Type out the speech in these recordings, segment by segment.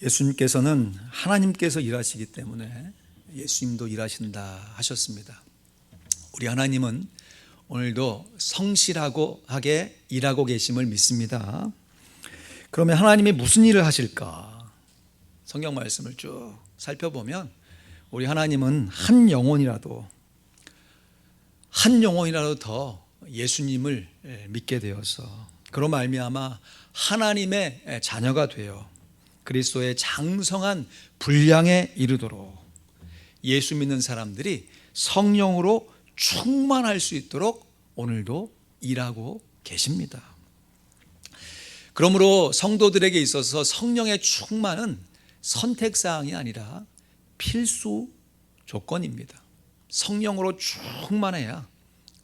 예수님께서는 하나님께서 일하시기 때문에 예수님도 일하신다 하셨습니다. 우리 하나님은 오늘도 성실하게 일하고 계심을 믿습니다. 그러면 하나님이 무슨 일을 하실까? 성경 말씀을 쭉 살펴보면 우리 하나님은 한 영혼이라도 더 예수님을 믿게 되어서 그로 말미암아 하나님의 자녀가 되어 그리스도의 장성한 분량에 이르도록 예수 믿는 사람들이 성령으로 충만할 수 있도록 오늘도 일하고 계십니다. 그러므로 성도들에게 있어서 성령의 충만은 선택사항이 아니라 필수 조건입니다. 성령으로 충만해야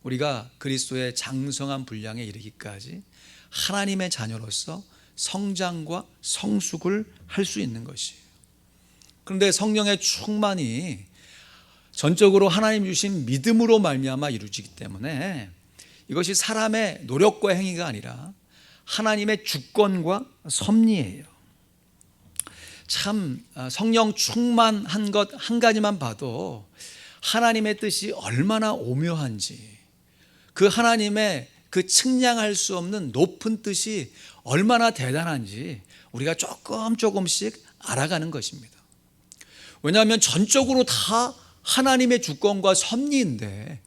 우리가 그리스도의 장성한 분량에 이르기까지 하나님의 자녀로서 성장과 성숙을 할 수 있는 것이에요. 그런데 성령의 충만이 전적으로 하나님 주신 믿음으로 말미암아 이루어지기 때문에 이것이 사람의 노력과 행위가 아니라 하나님의 주권과 섭리예요. 참 성령 충만한 것 한 가지만 봐도 하나님의 뜻이 얼마나 오묘한지, 그 하나님의 그 측량할 수 없는 높은 뜻이 얼마나 대단한지 우리가 조금씩 알아가는 것입니다. 왜냐하면 전적으로 다 하나님의 주권과 섭리인데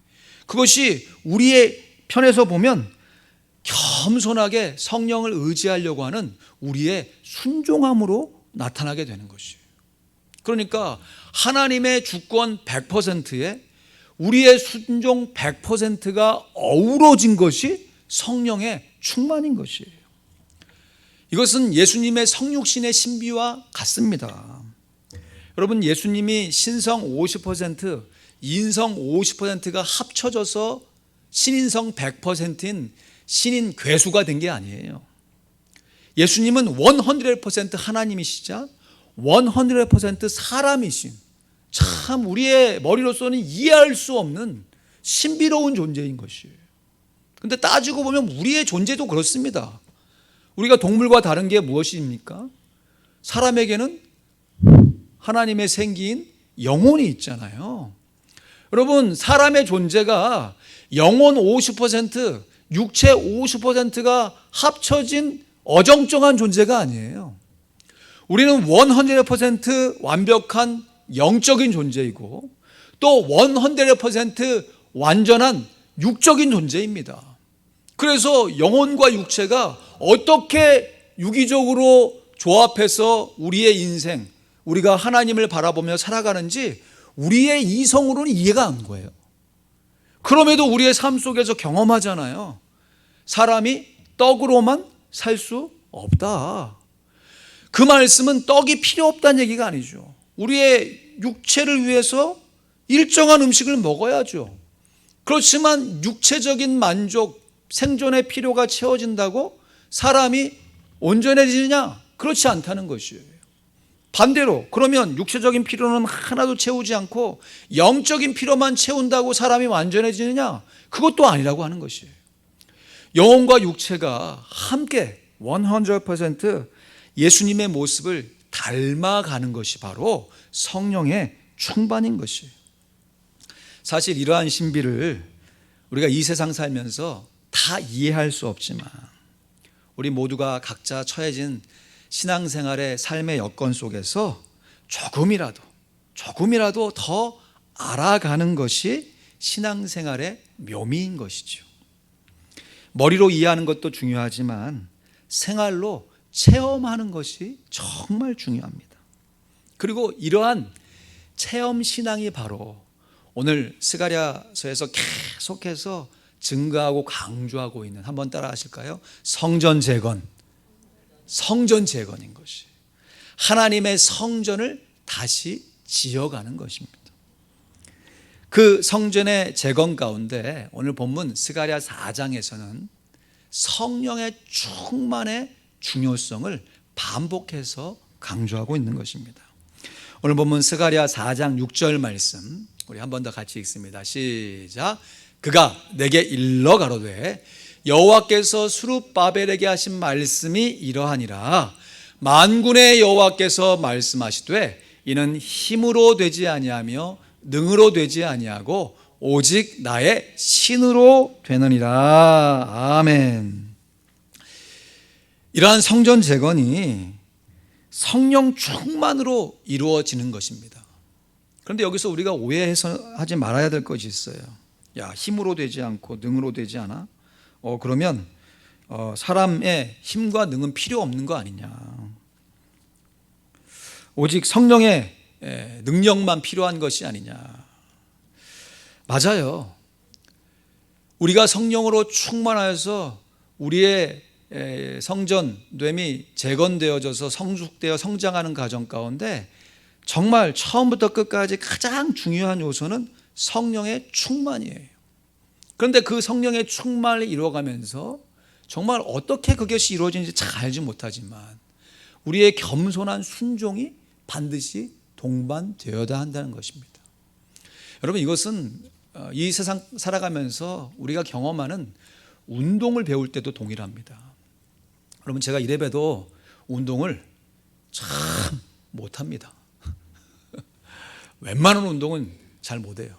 그것이 우리의 편에서 보면 겸손하게 성령을 의지하려고 하는 우리의 순종함으로 나타나게 되는 것이에요. 그러니까 하나님의 주권 100%에 우리의 순종 100%가 어우러진 것이 성령의 충만인 것이에요. 이것은 예수님의 성육신의 신비와 같습니다. 여러분, 예수님이 신성 50%, 인성 50%가 합쳐져서 신인성 100%인 신인 괴수가 된 게 아니에요. 예수님은 100% 하나님이시자 100% 사람이신, 참 우리의 머리로서는 이해할 수 없는 신비로운 존재인 것이에요. 그런데 따지고 보면 우리의 존재도 그렇습니다. 우리가 동물과 다른 게 무엇입니까? 사람에게는 하나님의 생기인 영혼이 있잖아요. 여러분, 사람의 존재가 영혼 50%, 육체 50%가 합쳐진 어정쩡한 존재가 아니에요. 우리는 100% 완벽한 영적인 존재이고 또 100% 완전한 육적인 존재입니다. 그래서 영혼과 육체가 어떻게 유기적으로 조합해서 우리의 인생, 우리가 하나님을 바라보며 살아가는지 우리의 이성으로는 이해가 안 거예요. 그럼에도 우리의 삶 속에서 경험하잖아요. 사람이 떡으로만 살 수 없다. 그 말씀은 떡이 필요 없다는 얘기가 아니죠. 우리의 육체를 위해서 일정한 음식을 먹어야죠. 그렇지만 육체적인 만족, 생존의 필요가 채워진다고 사람이 온전해지느냐? 그렇지 않다는 것이에요. 반대로 그러면 육체적인 필요는 하나도 채우지 않고 영적인 필요만 채운다고 사람이 완전해지느냐? 그것도 아니라고 하는 것이에요. 영혼과 육체가 함께 100% 예수님의 모습을 닮아가는 것이 바로 성령의 충만인 것이에요. 사실 이러한 신비를 우리가 이 세상 살면서 다 이해할 수 없지만 우리 모두가 각자 처해진 신앙생활의 삶의 여건 속에서 조금이라도 더 알아가는 것이 신앙생활의 묘미인 것이죠. 머리로 이해하는 것도 중요하지만 생활로 체험하는 것이 정말 중요합니다. 그리고 이러한 체험 신앙이 바로 오늘 스가랴서에서 계속해서 증거하고 강조하고 있는, 한번 따라 하실까요? 성전 재건인 것이 하나님의 성전을 다시 지어가는 것입니다. 그 성전의 재건 가운데 오늘 본문 스가랴 4장에서는 성령의 충만의 중요성을 반복해서 강조하고 있는 것입니다. 오늘 본문 스가랴 4장 6절 말씀 우리 한 번 더 같이 읽습니다. 시작. 그가 내게 일러 가로되 여호와께서 스룹바벨에게 하신 말씀이 이러하니라. 만군의 여호와께서 말씀하시되 이는 힘으로 되지 아니하며 능으로 되지 아니하고 오직 나의 신으로 되느니라. 아멘. 이러한 성전 재건이 성령 충만으로 이루어지는 것입니다. 그런데 여기서 우리가 오해해서 하지 말아야 될 것이 있어요. 야, 힘으로 되지 않고 능으로 되지 않아? 그러면 사람의 힘과 능은 필요 없는 거 아니냐. 오직 성령의 능력만 필요한 것이 아니냐. 맞아요. 우리가 성령으로 충만하여서 우리의 성전됨이 재건되어져서 성숙되어 성장하는 과정 가운데 정말 처음부터 끝까지 가장 중요한 요소는 성령의 충만이에요. 그런데 그 성령의 충만을 이루어가면서 정말 어떻게 그것이 이루어지는지 잘 알지 못하지만 우리의 겸손한 순종이 반드시 동반되어야 한다는 것입니다. 여러분, 이것은 이 세상 살아가면서 우리가 경험하는 운동을 배울 때도 동일합니다. 여러분, 제가 이래봬도 운동을 참 못합니다. 웬만한 운동은 잘 못해요.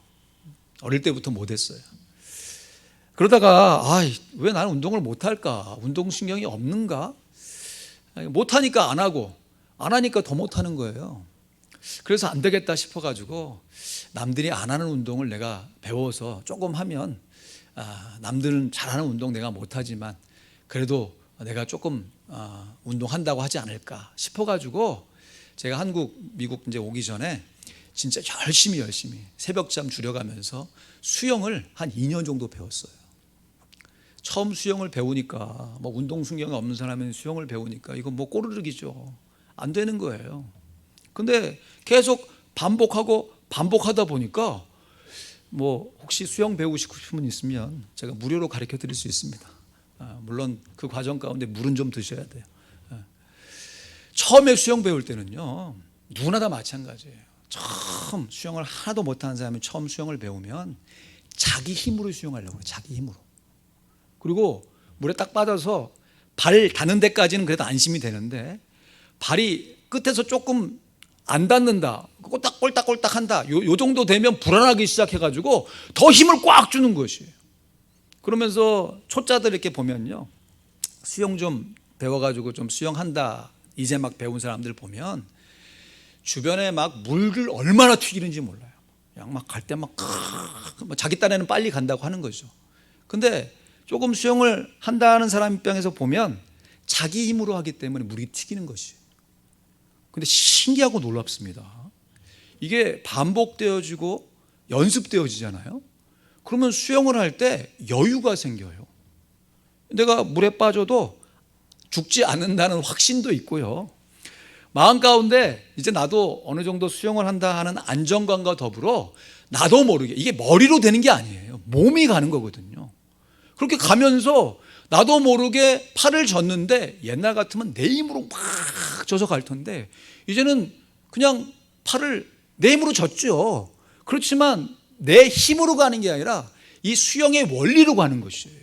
어릴 때부터 못했어요. 그러다가 왜 나는 운동을 못할까? 운동신경이 없는가? 못하니까 안 하고 안 하니까 더 못하는 거예요. 그래서 안 되겠다 싶어가지고 남들이 안 하는 운동을 내가 배워서 조금 하면 남들은 잘하는 운동 내가 못하지만 그래도 내가 조금 운동한다고 하지 않을까 싶어가지고 제가 한국, 미국 이제 오기 전에 진짜 열심히 새벽잠 줄여가면서 수영을 한 2년 정도 배웠어요. 처음 수영을 배우니까 운동신경이 없는 사람은 수영을 배우니까 이거 꼬르륵이죠. 안 되는 거예요. 근데 계속 반복하다 보니까 혹시 수영 배우시고 싶은 분 있으면 제가 무료로 가르쳐 드릴 수 있습니다. 물론 그 과정 가운데 물은 좀 드셔야 돼요. 처음에 수영 배울 때는요, 누구나 다 마찬가지예요. 처음 수영을 하나도 못하는 사람이 처음 수영을 배우면 자기 힘으로 수영하려고 해요. 자기 힘으로. 그리고 물에 딱 빠져서 발 닿는 데까지는 그래도 안심이 되는데 발이 끝에서 조금 안 닿는다, 꼴딱꼴딱 한다, 요 정도 되면 불안하기 시작해가지고 더 힘을 꽉 주는 것이에요. 그러면서 초짜들 이렇게 보면요, 수영 좀 배워가지고 좀 수영한다 이제 막 배운 사람들 보면 주변에 막 물을 얼마나 튀기는지 몰라요. 그냥 막 갈 때 막 자기 딴에는 빨리 간다고 하는 거죠. 근데 조금 수영을 한다는 사람 입장에서 보면 자기 힘으로 하기 때문에 물이 튀기는 것이에요. 근데 신기하고 놀랍습니다. 이게 반복되어지고 연습되어지잖아요. 그러면 수영을 할 때 여유가 생겨요. 내가 물에 빠져도 죽지 않는다는 확신도 있고요. 마음 가운데 이제 나도 어느 정도 수영을 한다 하는 안정감과 더불어 나도 모르게, 이게 머리로 되는 게 아니에요. 몸이 가는 거거든요. 그렇게 가면서 나도 모르게 팔을 젓는데 옛날 같으면 내 힘으로 막 져서 갈 텐데 이제는 그냥 팔을 내 힘으로 젓죠. 그렇지만 내 힘으로 가는 게 아니라 이 수영의 원리로 가는 것이에요.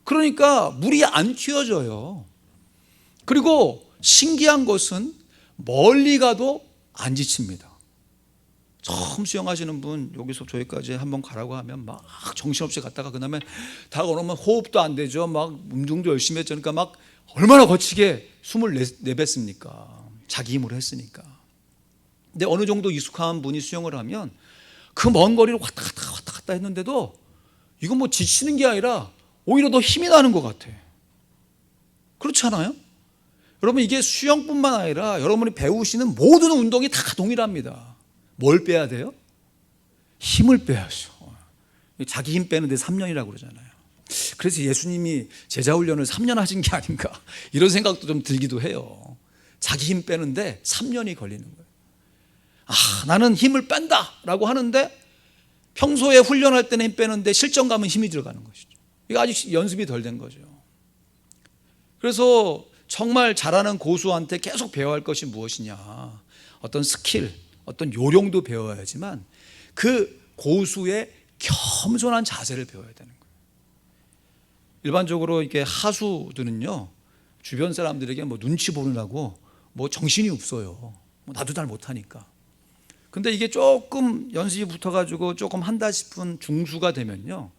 그러니까 물이 안 튀어져요. 그리고 신기한 것은 멀리 가도 안 지칩니다. 처음 수영하시는 분 여기서 저기까지 한번 가라고 하면 막 정신없이 갔다가 그다음에 다 걸으면 호흡도 안 되죠. 막 운동도 열심히 했죠. 그러니까 막 얼마나 거치게 숨을 내뱉습니까? 자기 힘으로 했으니까. 근데 어느 정도 익숙한 분이 수영을 하면 그 먼 거리를 왔다 갔다 했는데도 이건 지치는 게 아니라 오히려 더 힘이 나는 것 같아. 그렇지 않아요? 여러분, 이게 수영뿐만 아니라 여러분이 배우시는 모든 운동이 다 동일합니다. 뭘 빼야 돼요? 힘을 빼야죠. 자기 힘 빼는데 3년이라고 그러잖아요. 그래서 예수님이 제자 훈련을 3년 하신 게 아닌가 이런 생각도 좀 들기도 해요. 자기 힘 빼는데 3년이 걸리는 거예요. 나는 힘을 뺀다 라고 하는데 평소에 훈련할 때는 힘 빼는데 실전 가면 힘이 들어가는 것이죠. 이거 아직 연습이 덜 된 거죠. 그래서 정말 잘하는 고수한테 계속 배워야 할 것이 무엇이냐, 어떤 스킬, 어떤 요령도 배워야지만 그 고수의 겸손한 자세를 배워야 되는 거예요. 일반적으로 이렇게 하수들은요, 주변 사람들에게 눈치 보느라고 뭐 정신이 없어요. 뭐 나도 잘 못하니까. 근데 이게 조금 연습이 붙어가지고 조금 한다 싶은 중수가 되면요,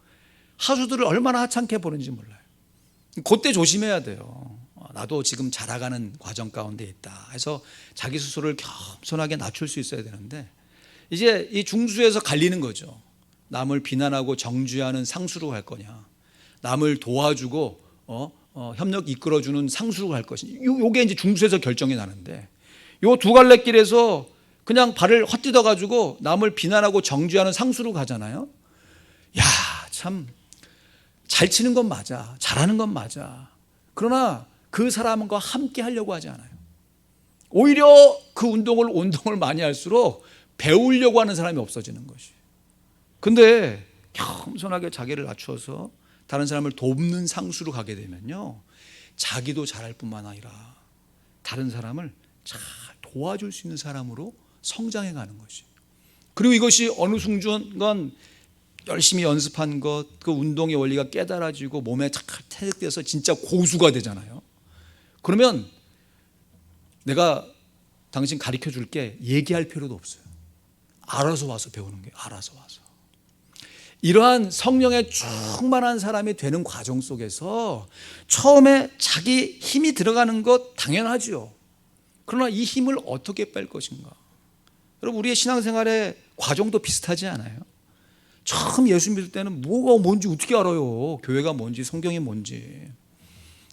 하수들을 얼마나 하찮게 보는지 몰라요. 그때 조심해야 돼요. 나도 지금 자라가는 과정 가운데 있다 해서 자기 스스로를 겸손하게 낮출 수 있어야 되는데, 이제 이 중수에서 갈리는 거죠. 남을 비난하고 정죄하는 상수로 갈 거냐, 남을 도와주고 협력 이끌어주는 상수로 갈 것이냐. 요게 이제 중수에서 결정이 나는데, 요 두 갈래 길에서 그냥 발을 헛디뎌 가지고 남을 비난하고 정죄하는 상수로 가잖아요. 야, 참 잘 치는 건 맞아, 잘하는 건 맞아. 그러나 그 사람과 함께 하려고 하지 않아요. 오히려 그 운동을 많이 할수록 배우려고 하는 사람이 없어지는 것이. 근데 겸손하게 자기를 낮춰서 다른 사람을 돕는 상수로 가게 되면요, 자기도 잘할 뿐만 아니라 다른 사람을 잘 도와줄 수 있는 사람으로 성장해 가는 것이. 그리고 이것이 어느 순간 열심히 연습한 것, 그 운동의 원리가 깨달아지고 몸에 잘 태득돼서 진짜 고수가 되잖아요. 그러면 내가 당신 가르쳐 줄게 얘기할 필요도 없어요. 알아서 와서 배우는 거예요. 알아서 와서. 이러한 성령에 충만한 사람이 되는 과정 속에서 처음에 자기 힘이 들어가는 것 당연하죠. 그러나 이 힘을 어떻게 뺄 것인가? 여러분, 우리의 신앙생활의 과정도 비슷하지 않아요? 처음 예수 믿을 때는 뭐가 뭔지 어떻게 알아요? 교회가 뭔지, 성경이 뭔지.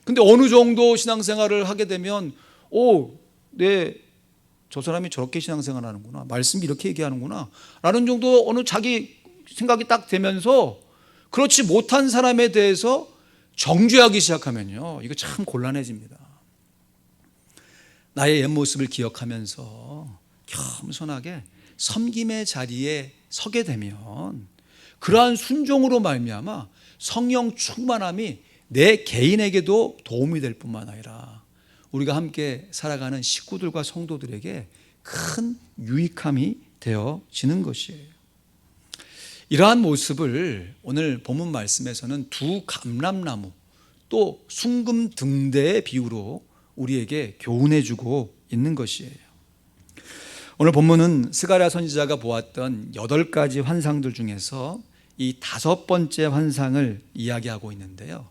근데 어느 정도 신앙생활을 하게 되면 저 사람이 저렇게 신앙생활 하는구나, 말씀이 이렇게 얘기하는구나 라는 정도 어느 자기 생각이 딱 되면서, 그렇지 못한 사람에 대해서 정죄하기 시작하면요, 이거 참 곤란해집니다. 나의 옛 모습을 기억하면서 겸손하게 섬김의 자리에 서게 되면 그러한 순종으로 말미암아 성령 충만함이 내 개인에게도 도움이 될 뿐만 아니라 우리가 함께 살아가는 식구들과 성도들에게 큰 유익함이 되어지는 것이에요. 이러한 모습을 오늘 본문 말씀에서는 두 감람나무 또 순금 등대의 비유로 우리에게 교훈해주고 있는 것이에요. 오늘 본문은 스가랴 선지자가 보았던 8가지 환상들 중에서 이 5번째 환상을 이야기하고 있는데요.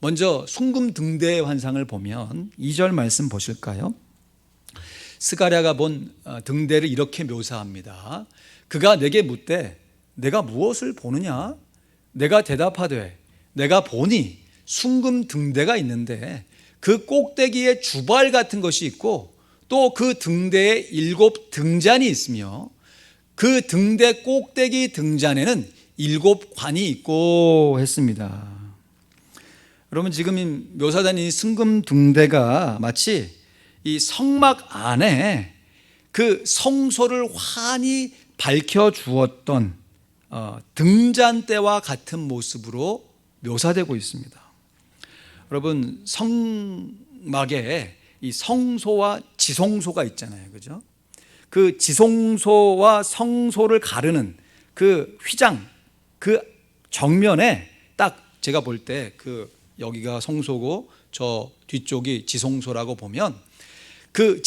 먼저 순금 등대의 환상을 보면 2절 말씀 보실까요? 스가랴가 본 등대를 이렇게 묘사합니다. 그가 내게 묻되 내가 무엇을 보느냐? 내가 대답하되 내가 보니 순금 등대가 있는데 그 꼭대기에 주발 같은 것이 있고 또 그 등대에 7 등잔이 있으며 그 등대 꼭대기 등잔에는 7 관이 있고 했습니다. 여러분, 지금 묘사된 이 순금 등대가 마치 이 성막 안에 그 성소를 환히 밝혀주었던 등잔대와 같은 모습으로 묘사되고 있습니다. 여러분, 성막에 이 성소와 지성소가 있잖아요, 그죠? 그 지성소와 성소를 가르는 그 휘장, 그 정면에 딱 제가 볼 때 여기가 성소고 저 뒤쪽이 지성소라고 보면 그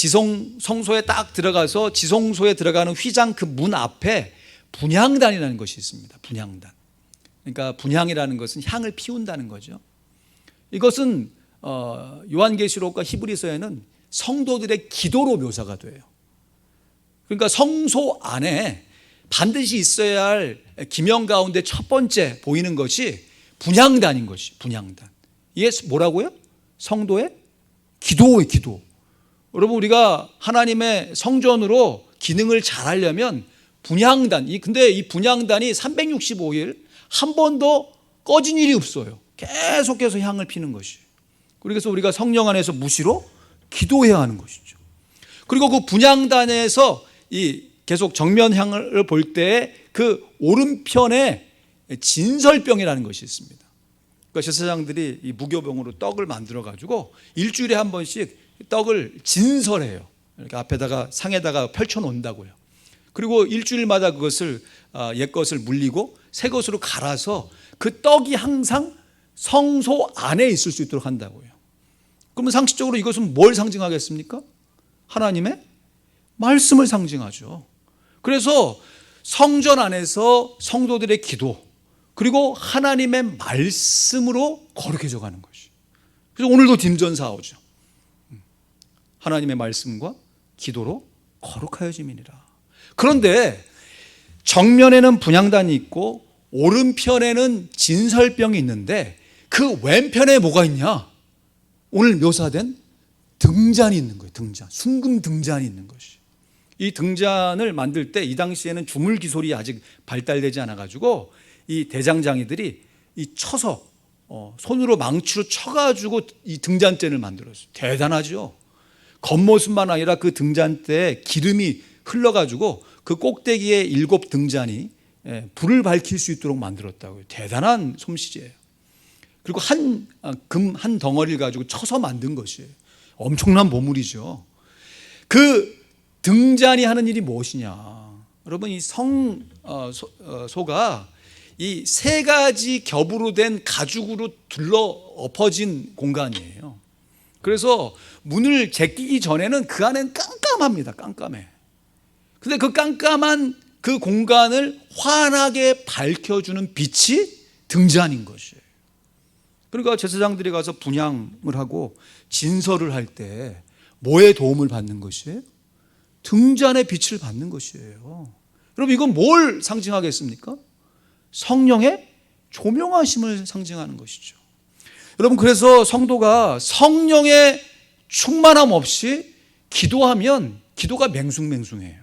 성소에 딱 들어가서 지성소에 들어가는 휘장 그 문 앞에 분향단이라는 것이 있습니다. 분향단. 그러니까 분향이라는 것은 향을 피운다는 거죠. 이것은 요한계시록과 히브리서에는 성도들의 기도로 묘사가 돼요. 그러니까 성소 안에 반드시 있어야 할 기명 가운데 첫 번째 보이는 것이 분향단인 것이. 분향단. 이게 뭐라고요? 성도의 기도의 기도. 여러분, 우리가 하나님의 성전으로 기능을 잘 하려면 분향단, 근데 이 분향단이 365일 한 번도 꺼진 일이 없어요. 계속해서 향을 피는 것이. 그래서 우리가 성령 안에서 무시로 기도해야 하는 것이죠. 그리고 그 분향단에서 계속 정면향을 볼 때 그 오른편에 진설병이라는 것이 있습니다. 그러니까 제사장들이 이 무교병으로 떡을 만들어 가지고 일주일에 한 번씩 떡을 진설해요. 이렇게 앞에다가 상에다가 펼쳐 놓는다고요. 그리고 일주일마다 그것을 옛 것을 물리고 새 것으로 갈아서 그 떡이 항상 성소 안에 있을 수 있도록 한다고요. 그러면 상식적으로 이것은 뭘 상징하겠습니까? 하나님의 말씀을 상징하죠. 그래서 성전 안에서 성도들의 기도, 그리고 하나님의 말씀으로 거룩해져 가는 것이. 그래서 오늘도 딤전 사오죠. 하나님의 말씀과 기도로 거룩하여짐이니라. 그런데 정면에는 분향단이 있고 오른편에는 진설병이 있는데 그 왼편에 뭐가 있냐? 오늘 묘사된 등잔이 있는 거예요. 등잔, 순금 등잔이 있는 것이. 이 등잔을 만들 때 이 당시에는 주물기술이 아직 발달되지 않아가지고 이 대장장이들이 이 쳐서 손으로 망치로 쳐가지고 이 등잔대를 만들었어요. 대단하죠. 겉모습만 아니라 그 등잔대에 기름이 흘러가지고 그 꼭대기에 7 등잔이 불을 밝힐 수 있도록 만들었다고요. 대단한 솜씨예요. 그리고 금 한 덩어리를 가지고 쳐서 만든 것이에요. 엄청난 보물이죠. 그 등잔이 하는 일이 무엇이냐? 여러분, 이 성소가 이 3가지 겹으로 된 가죽으로 둘러 엎어진 공간이에요. 그래서 문을 제끼기 전에는 그 안엔 깜깜합니다. 깜깜해. 근데 그 깜깜한 그 공간을 환하게 밝혀주는 빛이 등잔인 것이에요. 그러니까 제사장들이 가서 분향을 하고 진설을 할 때 뭐의 도움을 받는 것이에요? 등잔의 빛을 받는 것이에요. 여러분, 이건 뭘 상징하겠습니까? 성령의 조명하심을 상징하는 것이죠. 여러분, 그래서 성도가 성령의 충만함 없이 기도하면 기도가 맹숭맹숭해요.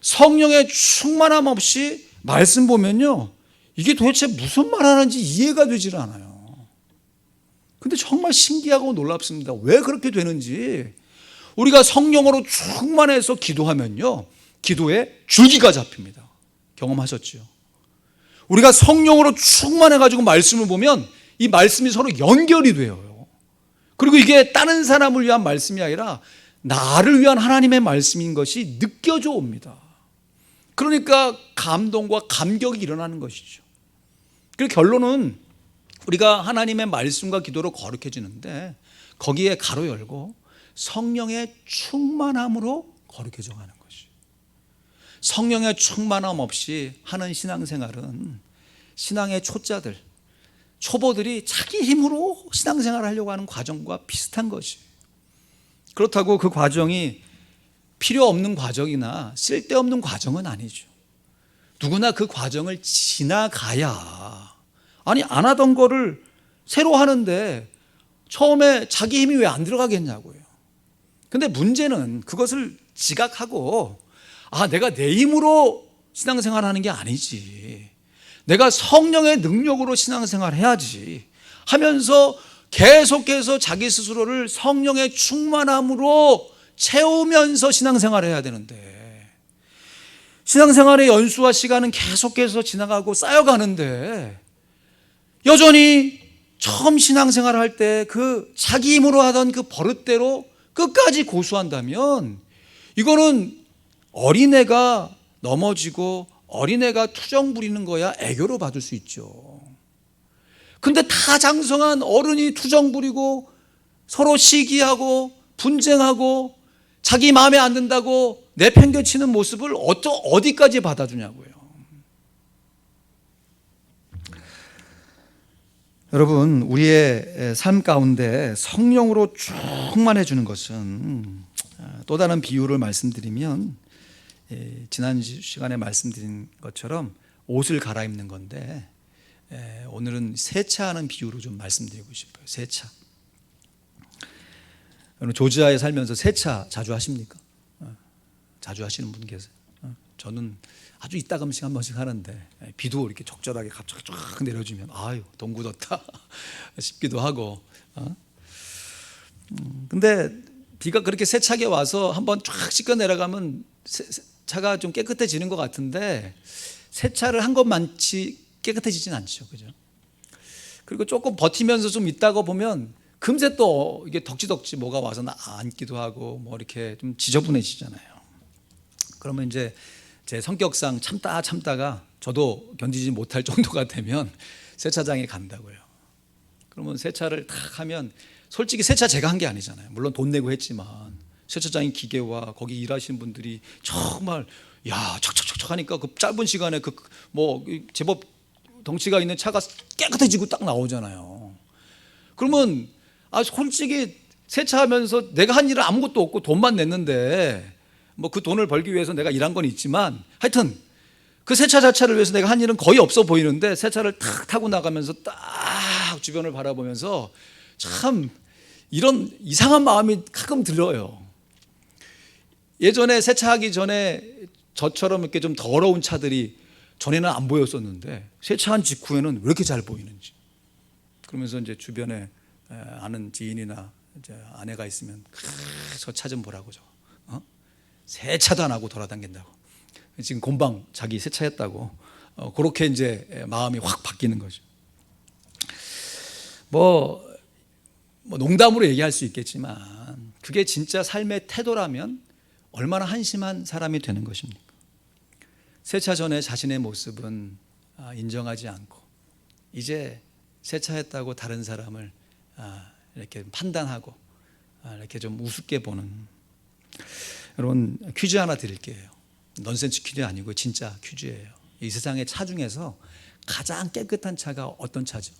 성령의 충만함 없이 말씀 보면요, 이게 도대체 무슨 말 하는지 이해가 되질 않아요. 근데 정말 신기하고 놀랍습니다. 왜 그렇게 되는지. 우리가 성령으로 충만해서 기도하면요, 기도에 줄기가 잡힙니다. 경험하셨죠? 우리가 성령으로 충만해가지고 말씀을 보면 이 말씀이 서로 연결이 돼요. 그리고 이게 다른 사람을 위한 말씀이 아니라 나를 위한 하나님의 말씀인 것이 느껴져 옵니다. 그러니까 감동과 감격이 일어나는 것이죠. 그리고 결론은 우리가 하나님의 말씀과 기도로 거룩해지는데 거기에 가로 열고 성령의 충만함으로 거룩해져 가는 것이. 성령의 충만함 없이 하는 신앙생활은 신앙의 초짜들, 초보들이 자기 힘으로 신앙생활을 하려고 하는 과정과 비슷한 것이에요. 그렇다고 그 과정이 필요 없는 과정이나 쓸데없는 과정은 아니죠. 누구나 그 과정을 지나가야, 아니 안 하던 거를 새로 하는데 처음에 자기 힘이 왜 안 들어가겠냐고요. 근데 문제는 그것을 지각하고, 내가 내 힘으로 신앙생활 하는 게 아니지, 내가 성령의 능력으로 신앙생활 해야지 하면서 계속해서 자기 스스로를 성령의 충만함으로 채우면서 신앙생활을 해야 되는데, 신앙생활의 연수와 시간은 계속해서 지나가고 쌓여가는데 여전히 처음 신앙생활을 할 때 그 자기 힘으로 하던 그 버릇대로 끝까지 고수한다면 이거는 어린애가 넘어지고 어린애가 투정 부리는 거야 애교로 받을 수 있죠. 근데 다 장성한 어른이 투정 부리고 서로 시기하고 분쟁하고 자기 마음에 안 든다고 내팽개치는 모습을 어디까지 받아주냐고요. 여러분, 우리의 삶 가운데 성령으로 충만해주는 것은, 또 다른 비유를 말씀드리면 지난 시간에 말씀드린 것처럼 옷을 갈아입는 건데, 오늘은 세차하는 비유로 좀 말씀드리고 싶어요. 세차. 여러분, 조지아에 살면서 세차 자주 하십니까? 자주 하시는 분 계세요? 저는 아주 이따금씩 한 번씩 하는데, 비도 이렇게 적절하게 갑자기 쫙 내려주면 아유 돈 굳었다 싶기도 하고. 근데 비가 그렇게 세차게 와서 한번 쫙 씻겨 내려가면 차가 좀 깨끗해지는 것 같은데, 세차를 한 것만치 깨끗해지진 않죠, 그죠? 그리고 조금 버티면서 좀 있다가 보면 금세 또 이게 덕지덕지 뭐가 와서 앉기도 하고 뭐 이렇게 좀 지저분해지잖아요. 그러면 이제 제 성격상 참다가 저도 견디지 못할 정도가 되면 세차장에 간다고요. 그러면 세차를 탁 하면, 솔직히 세차 제가 한 게 아니잖아요. 물론 돈 내고 했지만 세차장의 기계와 거기 일하시는 분들이 정말 야 척척척척 하니까 그 짧은 시간에 뭐 제법 덩치가 있는 차가 깨끗해지고 딱 나오잖아요. 그러면 솔직히 세차하면서 내가 한 일은 아무것도 없고 돈만 냈는데 뭐 그 돈을 벌기 위해서 내가 일한 건 있지만 하여튼 그 세차 자체를 위해서 내가 한 일은 거의 없어 보이는데 세차를 탁 타고 나가면서 딱 주변을 바라보면서 참 이런 이상한 마음이 가끔 들어요. 예전에 세차하기 전에 저처럼 이렇게 좀 더러운 차들이 전에는 안 보였었는데 세차한 직후에는 왜 이렇게 잘 보이는지. 그러면서 이제 주변에 아는 지인이나 이제 아내가 있으면 저 차 좀 보라고 세차도 안 하고 돌아다닌다고. 지금 금방 자기 세차했다고. 그렇게 이제 마음이 확 바뀌는 거죠. 뭐 농담으로 얘기할 수 있겠지만 그게 진짜 삶의 태도라면 얼마나 한심한 사람이 되는 것입니까? 세차 전에 자신의 모습은 인정하지 않고 이제 세차했다고 다른 사람을 이렇게 판단하고 이렇게 좀 우습게 보는. 여러분 퀴즈 하나 드릴게요. 넌센스 퀴즈 아니고 진짜 퀴즈예요. 이 세상의 차 중에서 가장 깨끗한 차가 어떤 차죠?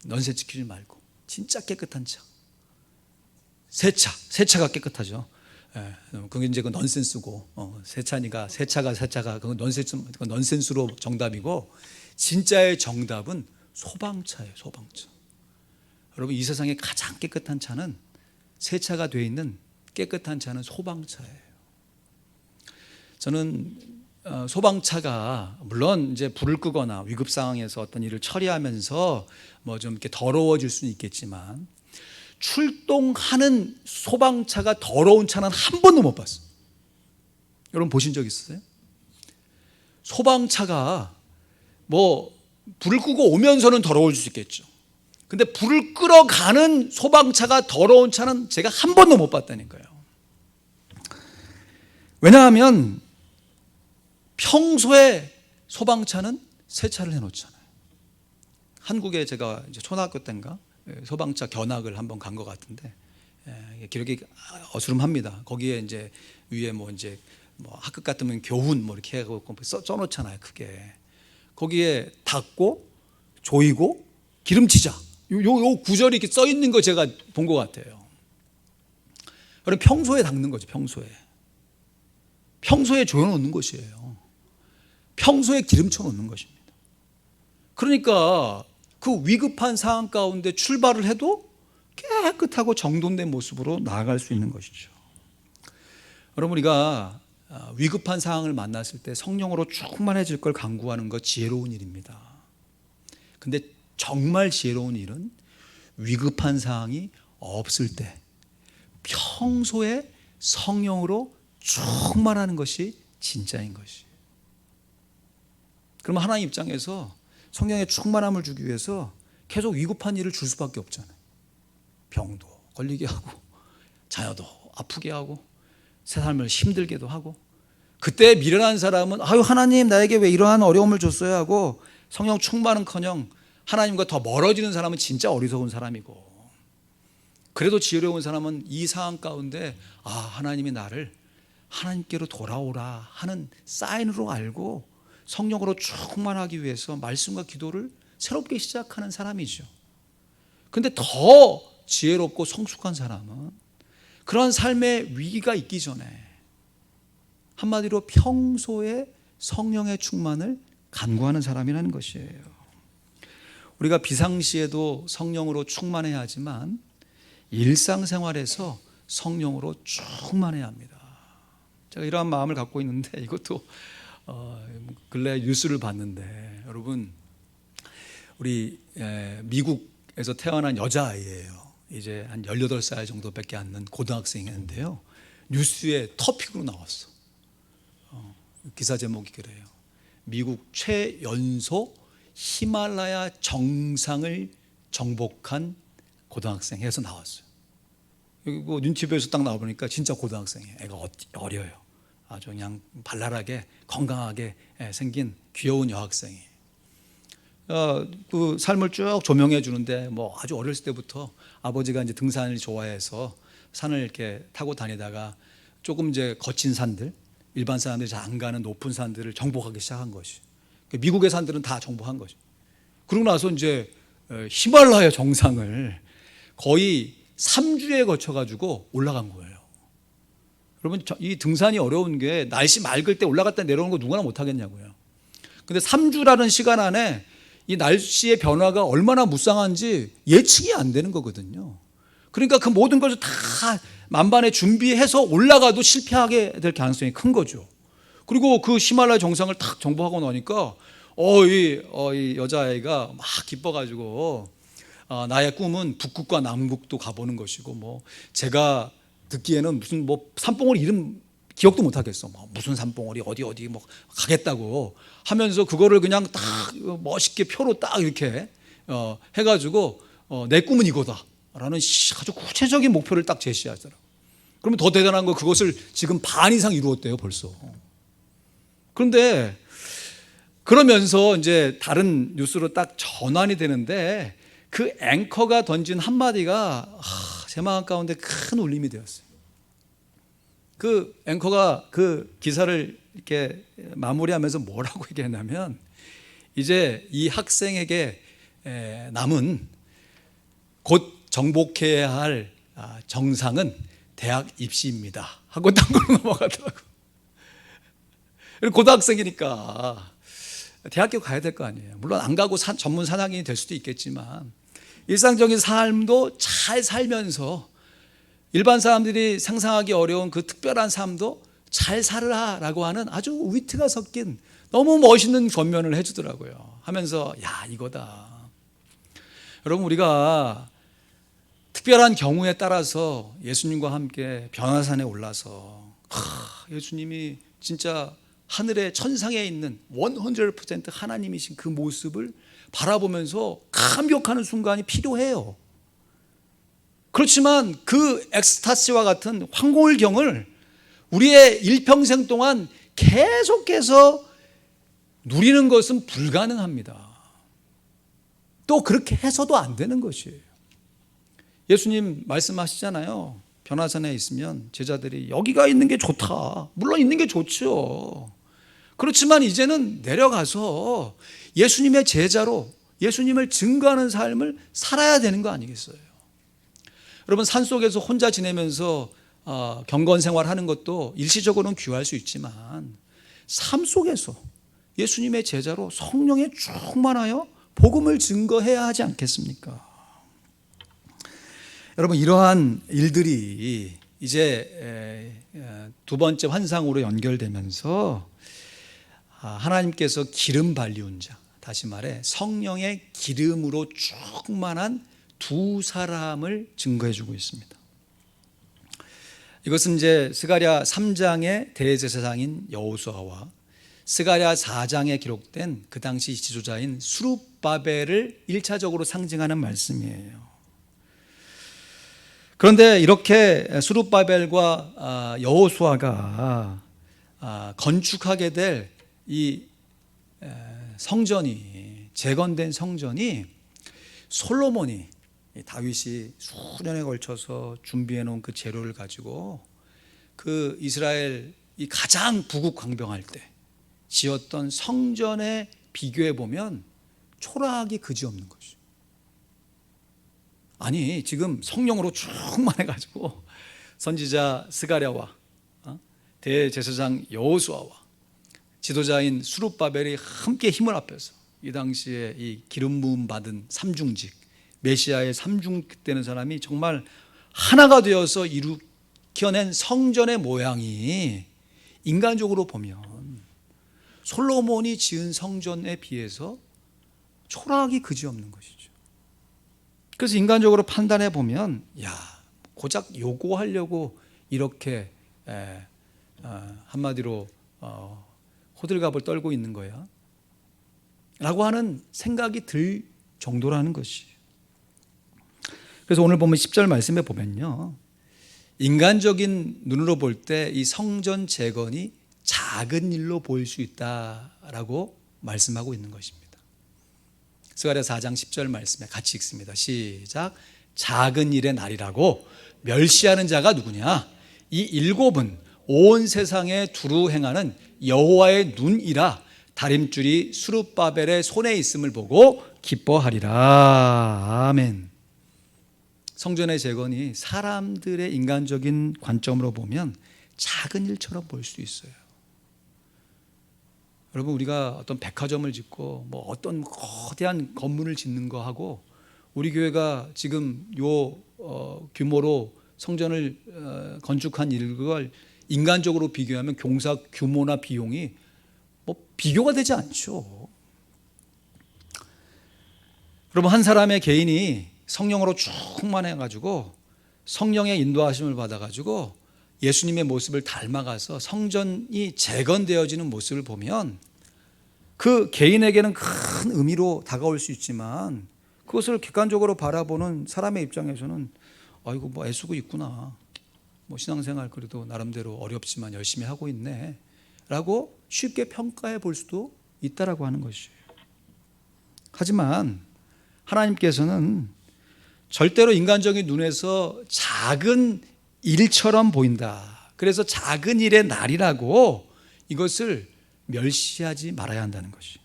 넌센스 퀴즈 말고 진짜 깨끗한 차. 세차가 깨끗하죠. 그게 이제 그 넌센스고 세차가 그건 넌센스로 정답이고 진짜의 정답은 소방차예요. 소방차. 여러분 이 세상에 가장 깨끗한 차는 세차가 되어 있는 깨끗한 차는 소방차예요. 저는 소방차가 물론 이제 불을 끄거나 위급 상황에서 어떤 일을 처리하면서 뭐 좀 이렇게 더러워질 수는 있겠지만 출동하는 소방차가 더러운 차는 한 번도 못 봤어요. 여러분 보신 적 있으세요? 소방차가 뭐 불을 끄고 오면서는 더러워질 수 있겠죠. 근데 불을 끌어가는 소방차가 더러운 차는 제가 한 번도 못 봤다니까요. 왜냐하면 평소에 소방차는 세차를 해놓잖아요. 한국에 제가 이제 초등학교 때인가 소방차 견학을 한번 간 것 같은데 기록이 어스름합니다. 거기에 이제 위에 뭐 이제 뭐 학급 같으면 교훈 뭐 이렇게 해갖고 써놓잖아요. 크게 거기에 닦고 조이고 기름치자 요 구절이 이렇게 써 있는 거 제가 본 것 같아요. 그럼 평소에 닦는 거죠. 평소에 조여놓는 것이에요. 평소에 기름쳐 놓는 것입니다. 그러니까 그 위급한 상황 가운데 출발을 해도 깨끗하고 정돈된 모습으로 나아갈 수 있는 것이죠. 여러분 우리가 위급한 상황을 만났을 때 성령으로 충만해질 걸 간구하는 것 지혜로운 일입니다. 근데 정말 지혜로운 일은 위급한 상황이 없을 때 평소에 성령으로 충만하는 것이 진짜인 것이. 그러면 하나님 입장에서 성령의 충만함을 주기 위해서 계속 위급한 일을 줄 수밖에 없잖아요. 병도 걸리게 하고 자녀도 아프게 하고 새 삶을 힘들게도 하고 그때 미련한 사람은 아유 하나님 나에게 왜 이러한 어려움을 줬어야 하고 성령 충만은커녕 하나님과 더 멀어지는 사람은 진짜 어리석은 사람이고 그래도 지혜로운 사람은 이 상황 가운데 하나님이 나를 하나님께로 돌아오라 하는 사인으로 알고 성령으로 충만하기 위해서 말씀과 기도를 새롭게 시작하는 사람이죠. 그런데 더 지혜롭고 성숙한 사람은 그런 삶의 위기가 있기 전에 한마디로 평소에 성령의 충만을 간구하는 사람이라는 것이에요. 우리가 비상시에도 성령으로 충만해야 하지만 일상생활에서 성령으로 충만해야 합니다. 제가 이러한 마음을 갖고 있는데 이것도 근래 뉴스를 봤는데 여러분 우리 미국에서 태어난 여자아이예요. 이제 한 18살 정도밖에 안 된 고등학생인데요. 뉴스에 토픽으로 나왔어. 기사 제목이 그래요. 미국 최연소 히말라야 정상을 정복한 고등학생 해서 나왔어요. 그리고 유튜브에서 딱 나와보니까 진짜 고등학생이에요. 애가 어려요. 아주 그냥 발랄하게 건강하게 생긴 귀여운 여학생이에요. 그 삶을 쭉 조명해 주는데 뭐 아주 어렸을 때부터 아버지가 이제 등산을 좋아해서 산을 이렇게 타고 다니다가 조금 이제 거친 산들, 일반 사람들이 잘 안 가는 높은 산들을 정복하기 시작한 것이. 미국의 산들은 다 정복한 것이. 그러고 나서 이제 히말라야 정상을 거의 3주에 거쳐 가지고 올라간 거예요. 여러분, 이 등산이 어려운 게 날씨 맑을 때 올라갔다 내려오는 거 누구나 못 하겠냐고요. 근데 3주라는 시간 안에 이 날씨의 변화가 얼마나 무쌍한지 예측이 안 되는 거거든요. 그러니까 그 모든 것을 다 만반에 준비해서 올라가도 실패하게 될 가능성이 큰 거죠. 그리고 그 히말라야 정상을 탁 정복하고 나니까 이 여자아이가 막 기뻐가지고 나의 꿈은 북극과 남극도 가보는 것이고, 뭐 제가 듣기에는 무슨 뭐 산봉우리 이름 기억도 못 하겠어. 뭐 무슨 산봉우리 어디 뭐 가겠다고 하면서 그거를 그냥 딱 멋있게 표로 딱 이렇게 해가지고 내 꿈은 이거다라는 아주 구체적인 목표를 딱 제시하더라고. 그러면 더 대단한 거, 그것을 지금 반 이상 이루었대요 벌써. 그런데 그러면서 이제 다른 뉴스로 딱 전환이 되는데 그 앵커가 던진 한마디가 제 마음 가운데 큰 울림이 되었어요. 그 앵커가 그 기사를 이렇게 마무리하면서 뭐라고 얘기했냐면, 이제 이 학생에게 남은 곧 정복해야 할 정상은 대학 입시입니다 하고 딴 걸로 넘어가더라고요. 고등학생이니까 대학교 가야 될 거 아니에요. 물론 안 가고 전문 사장님이 될 수도 있겠지만 일상적인 삶도 잘 살면서 일반 사람들이 상상하기 어려운 그 특별한 삶도 잘 살아라고 하는 아주 위트가 섞인 너무 멋있는 권면을 해주더라고요. 하면서 야, 이거다. 여러분, 우리가 특별한 경우에 따라서 예수님과 함께 변화산에 올라서 예수님이 진짜 하늘의 천상에 있는 100% 하나님이신 그 모습을 바라보면서 감격하는 순간이 필요해요. 그렇지만 그 엑스타시와 같은 황홀경을 우리의 일평생 동안 계속해서 누리는 것은 불가능합니다. 또 그렇게 해서도 안 되는 것이에요. 예수님 말씀하시잖아요. 변화산에 있으면 제자들이 여기가 있는 게 좋다. 물론 있는 게 좋죠. 그렇지만 이제는 내려가서 예수님의 제자로 예수님을 증거하는 삶을 살아야 되는 거 아니겠어요? 여러분, 산속에서 혼자 지내면서 경건 생활하는 것도 일시적으로는 귀할 수 있지만 삶 속에서 예수님의 제자로 성령에 충만하여 복음을 증거해야 하지 않겠습니까? 여러분, 이러한 일들이 이제 두 번째 환상으로 연결되면서 하나님께서 기름 발리운 자, 다시 말해 성령의 기름으로 충만한 두 사람을 증거해 주고 있습니다. 이것은 이제 스가랴 3장의 대제사장인 여호수아와 스가랴 4장에 기록된 그 당시 지도자인 스룹바벨을 1차적으로 상징하는 말씀이에요. 그런데 이렇게 스룹바벨과 여호수아가 건축하게 될 이 성전이, 재건된 성전이 솔로몬이, 다윗이 수년에 걸쳐서 준비해 놓은 그 재료를 가지고 그 이스라엘 이 가장 부국강병할 때 지었던 성전에 비교해 보면 초라하기 그지없는 것이죠. 아니, 지금 성령으로 충만해 가지고 선지자 스가랴와 대제사장 여호수아와 지도자인 스룹바벨이 함께 힘을 합해서 이 당시에 이 기름 부음 받은 삼중직, 메시아의 삼중직 되는 사람이 정말 하나가 되어서 일으켜낸 성전의 모양이 인간적으로 보면 솔로몬이 지은 성전에 비해서 초라하기 그지없는 것이죠. 그래서 인간적으로 판단해 보면, 야, 고작 요구하려고 이렇게 한마디로 호들갑을 떨고 있는 거야 라고 하는 생각이 들 정도라는 것이. 그래서 오늘 보면 10절 말씀에 보면요, 인간적인 눈으로 볼 때 이 성전 재건이 작은 일로 보일 수 있다라고 말씀하고 있는 것입니다. 스가랴 4장 10절 말씀에 같이 읽습니다. 시작. 작은 일의 날이라고 멸시하는 자가 누구냐? 이 일곱은 온 세상에 두루 행하는 여호와의 눈이라 다림줄이 스룹바벨의 손에 있음을 보고 기뻐하리라. 아멘. 성전의 재건이 사람들의 인간적인 관점으로 보면 작은 일처럼 보일 수 있어요. 여러분, 우리가 어떤 백화점을 짓고 뭐 어떤 거대한 건물을 짓는 거하고 우리 교회가 지금 규모로 성전을 건축한 일을 인간적으로 비교하면 공사 규모나 비용이 뭐 비교가 되지 않죠. 여러분, 한 사람의 개인이 성령으로 충만해가지고 성령의 인도하심을 받아가지고 예수님의 모습을 닮아가서 성전이 재건되어지는 모습을 보면 그 개인에게는 큰 의미로 다가올 수 있지만 그것을 객관적으로 바라보는 사람의 입장에서는 아이고 뭐 애쓰고 있구나, 뭐 신앙생활 그래도 나름대로 어렵지만 열심히 하고 있네 라고 쉽게 평가해 볼 수도 있다라고 하는 것이에요. 하지만 하나님께서는 절대로 인간적인 눈에서 작은 일처럼 보인다, 그래서 작은 일의 날이라고 이것을 멸시하지 말아야 한다는 것이,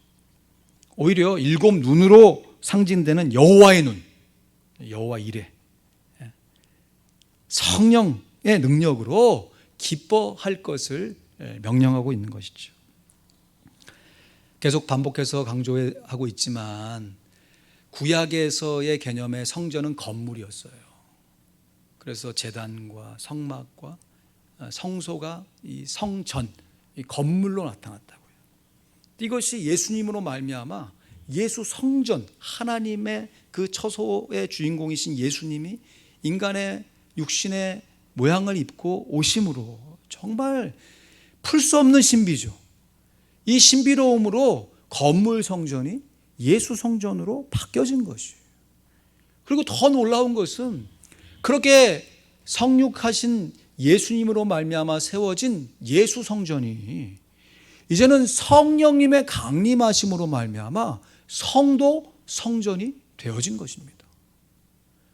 오히려 일곱 눈으로 상징되는 여호와의 눈, 여호와 이레, 성령의 능력으로 기뻐할 것을 명령하고 있는 것이죠. 계속 반복해서 강조하고 있지만 구약에서의 개념의 성전은 건물이었어요. 그래서 제단과 성막과 성소가 이 성전, 이 건물로 나타났다고요. 이것이 예수님으로 말미암아 예수 성전, 하나님의 그 처소의 주인공이신 예수님이 인간의 육신의 모양을 입고 오심으로 정말 풀 수 없는 신비죠. 이 신비로움으로 건물 성전이 예수 성전으로 바뀌어진 것이에요. 그리고 더 놀라운 것은 그렇게 성육하신 예수님으로 말미암아 세워진 예수 성전이 이제는 성령님의 강림하심으로 말미암아 성도 성전이 되어진 것입니다.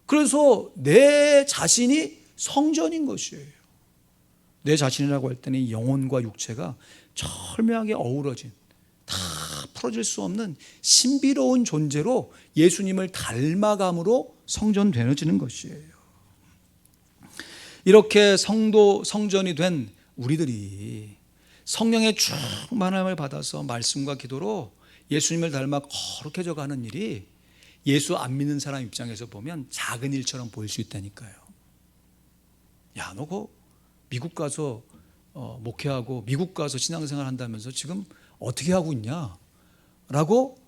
그래서 내 자신이 성전인 것이에요. 내 자신이라고 할 때는 영혼과 육체가 절묘하게 어우러진, 다 풀어질 수 없는 신비로운 존재로 예수님을 닮아감으로 성전되어지는 것이에요. 이렇게 성도 성전이 된 우리들이 성령의 충만함을 받아서 말씀과 기도로 예수님을 닮아 거룩해져 가는 일이 예수 안 믿는 사람 입장에서 보면 작은 일처럼 보일 수 있다니까요. 야, 너 그 미국 가서 목회하고 미국 가서 신앙생활 한다면서 지금 어떻게 하고 있냐? 라고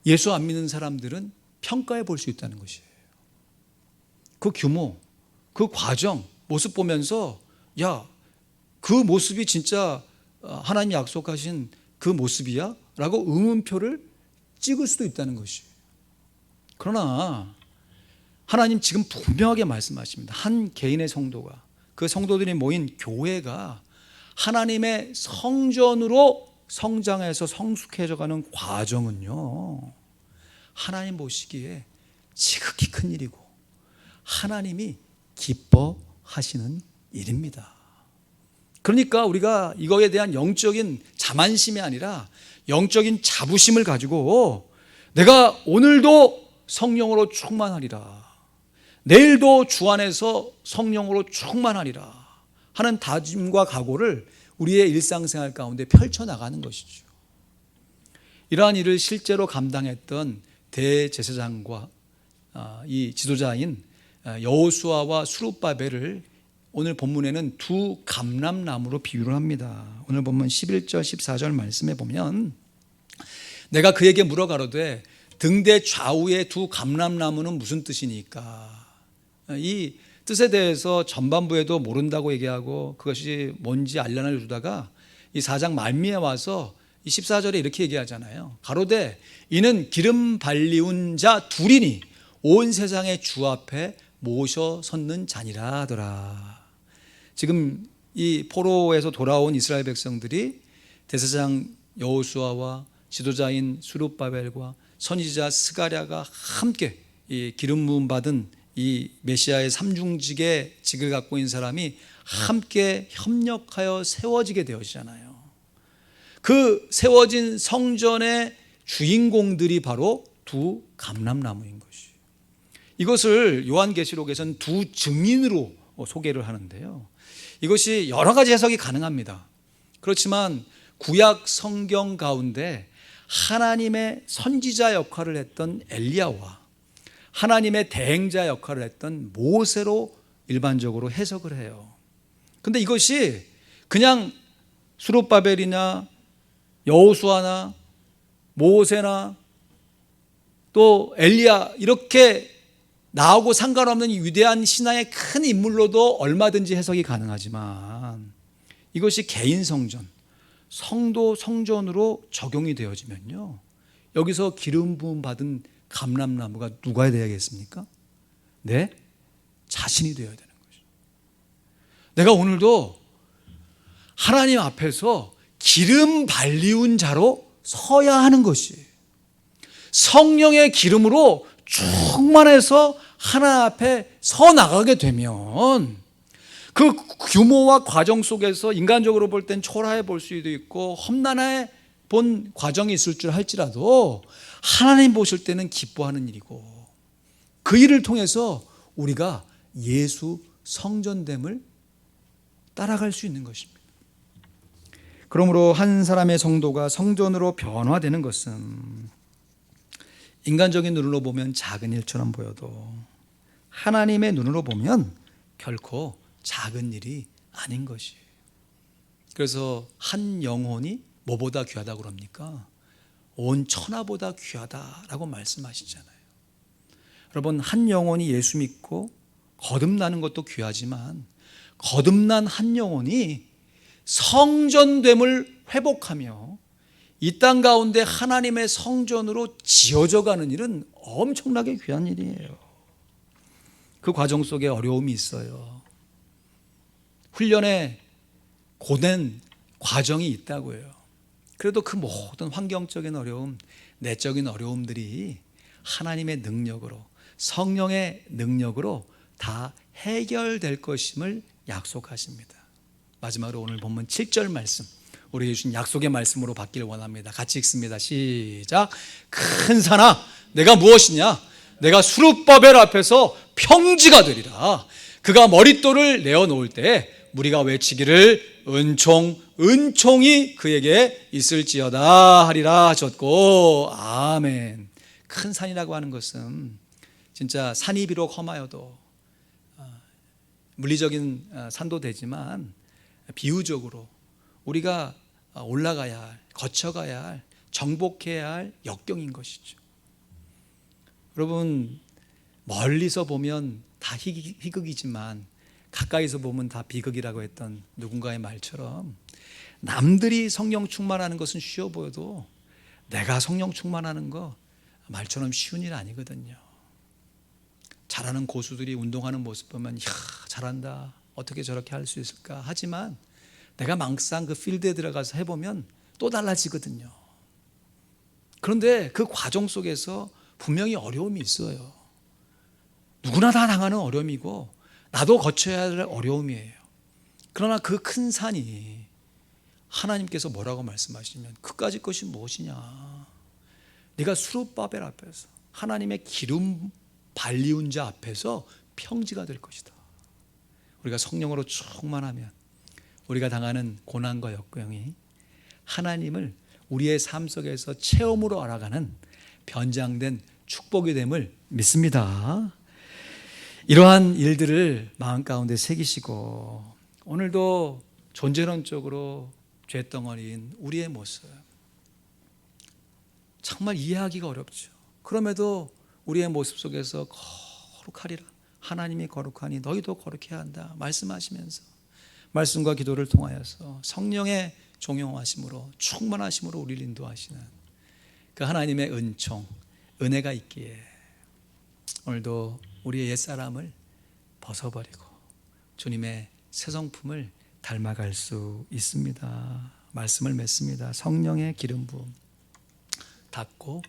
예수 안 믿는 사람들은 평가해 볼 수 있다는 것이에요. 그 규모, 그 과정, 모습 보면서 야, 그 모습이 진짜 하나님 약속하신 그 모습이야? 라고 의문표를 찍을 수도 있다는 것이에요. 그러나 하나님 지금 분명하게 말씀하십니다. 한 개인의 성도가, 그 성도들이 모인 교회가 하나님의 성전으로 성장해서 성숙해져가는 과정은요, 하나님 보시기에 지극히 큰 일이고 하나님이 기뻐하시는 일입니다. 그러니까 우리가 이거에 대한 영적인 자만심이 아니라 영적인 자부심을 가지고 내가 오늘도 성령으로 충만하리라, 내일도 주 안에서 성령으로 충만하리라 하는 다짐과 각오를 우리의 일상생활 가운데 펼쳐나가는 것이죠. 이러한 일을 실제로 감당했던 대제사장과 이 지도자인 여호수아와 스룹바벨을 오늘 본문에는 두 감람나무로 비유를 합니다. 오늘 본문 11절 14절 말씀에 보면 내가 그에게 물어 가로되 등대 좌우의 두 감람나무는 무슨 뜻이니까? 이 뜻에 대해서 전반부에도 모른다고 얘기하고 그것이 뭔지 알려나 주다가 이 4장 말미에 와서 이 14절에 이렇게 얘기하잖아요. 가로되 이는 기름 발리운 자 둘이니 온 세상의 주 앞에 모셔 섰는 자니라 하더라. 지금 이 포로에서 돌아온 이스라엘 백성들이 대제사장 여호수아와 지도자인 스룹바벨과 선지자 스가랴가 함께 이 기름 부음 받은 이 메시아의 삼중직의 직을 갖고 있는 사람이 함께 협력하여 세워지게 되어지잖아요. 그 세워진 성전의 주인공들이 바로 두 감람나무인 것이. 이것을 요한계시록에서는 두 증인으로 소개를 하는데요. 이것이 여러 가지 해석이 가능합니다. 그렇지만 구약 성경 가운데 하나님의 선지자 역할을 했던 엘리야와 하나님의 대행자 역할을 했던 모세로 일반적으로 해석을 해요. 근데 이것이 그냥 스룹바벨이나 여호수아나 모세나 또 엘리야 이렇게 나하고 상관없는 위대한 신화의 큰 인물로도 얼마든지 해석이 가능하지만 이것이 개인 성전, 성도 성전으로 적용이 되어지면요, 여기서 기름 부음 받은 감람나무가 누가 되어야겠습니까? 네? 자신이 되어야 되는 거죠. 내가 오늘도 하나님 앞에서 기름 발리운 자로 서야 하는 것이, 성령의 기름으로 충만해서 하나님 앞에 서 나가게 되면 그 규모와 과정 속에서 인간적으로 볼 땐 초라해 볼 수도 있고 험난해 본 과정이 있을 줄 할지라도 하나님 보실 때는 기뻐하는 일이고, 그 일을 통해서 우리가 예수 성전됨을 따라갈 수 있는 것입니다. 그러므로 한 사람의 성도가 성전으로 변화되는 것은 인간적인 눈으로 보면 작은 일처럼 보여도 하나님의 눈으로 보면 결코 작은 일이 아닌 것이에요. 그래서 한 영혼이 뭐보다 귀하다고 그럽니까? 온 천하보다 귀하다라고 말씀하시잖아요. 여러분, 한 영혼이 예수 믿고 거듭나는 것도 귀하지만 거듭난 한 영혼이 성전됨을 회복하며 이 땅 가운데 하나님의 성전으로 지어져 가는 일은 엄청나게 귀한 일이에요. 그 과정 속에 어려움이 있어요. 훈련에 고된 과정이 있다고 해요. 그래도 그 모든 환경적인 어려움, 내적인 어려움들이 하나님의 능력으로, 성령의 능력으로 다 해결될 것임을 약속하십니다. 마지막으로 오늘 본문 7절 말씀, 우리 주신 약속의 말씀으로 받기를 원합니다. 같이 읽습니다. 시작. 큰 산아, 내가 무엇이냐? 내가 스룹바벨 앞에서 평지가 되리라. 그가 머릿돌을 내어놓을 때 무리가 외치기를 은총 은총이 그에게 있을지어다 하리라 하셨고, 아멘. 큰 산이라고 하는 것은 진짜 산이 비록 험하여도 물리적인 산도 되지만 비유적으로 우리가 올라가야 할, 거쳐가야 할, 정복해야 할 역경인 것이죠. 여러분, 멀리서 보면 다 희극이지만 가까이서 보면 다 비극이라고 했던 누군가의 말처럼 남들이 성령 충만하는 것은 쉬워 보여도 내가 성령 충만하는 거 말처럼 쉬운 일 아니거든요. 잘하는 고수들이 운동하는 모습 보면 이야, 잘한다, 어떻게 저렇게 할 수 있을까 하지만 내가 막상 그 필드에 들어가서 해보면 또 달라지거든요. 그런데 그 과정 속에서 분명히 어려움이 있어요. 누구나 다 당하는 어려움이고 나도 거쳐야 할 어려움이에요. 그러나 그 큰 산이 하나님께서 뭐라고 말씀하시면 그까짓 것이 무엇이냐? 네가 스룹바벨 앞에서 하나님의 기름 발리운 자 앞에서 평지가 될 것이다. 우리가 성령으로 충만하면 우리가 당하는 고난과 역경이 하나님을 우리의 삶 속에서 체험으로 알아가는 변장된 축복이 됨을 믿습니다. 이러한 일들을 마음 가운데 새기시고 오늘도 존재론적으로 죄덩어리인 우리의 모습 정말 이해하기가 어렵죠. 그럼에도 우리의 모습 속에서 거룩하리라, 하나님이 거룩하니 너희도 거룩해야 한다 말씀하시면서 말씀과 기도를 통하여서 성령의 종용하심으로 충만하심으로 우리를 인도하시는 그 하나님의 은총, 은혜가 있기에 오늘도 우리의 옛사람을 벗어버리고 주님의 새 성품을 닮아갈 수 있습니다. 말씀을 맺습니다. 성령의 기름 부음, 닦고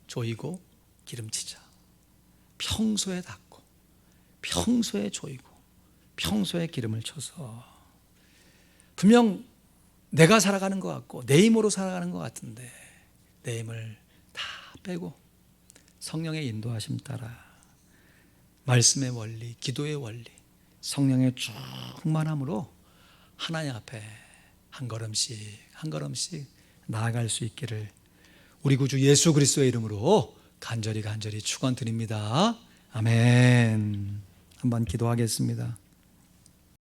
조이고 기름치자. 평소에 닦고 평소에 조이고 평소에 기름을 쳐서 분명 내가 살아가는 것 같고 내 힘으로 살아가는 것 같은데 내 힘을 다 빼고 성령의 인도하심 따라 말씀의 원리, 기도의 원리, 성령의 충만함으로 하나님 앞에 한 걸음씩 한 걸음씩 나아갈 수 있기를 우리 구주 예수 그리스도의 이름으로 간절히 축원드립니다. 아멘. 한번 기도하겠습니다.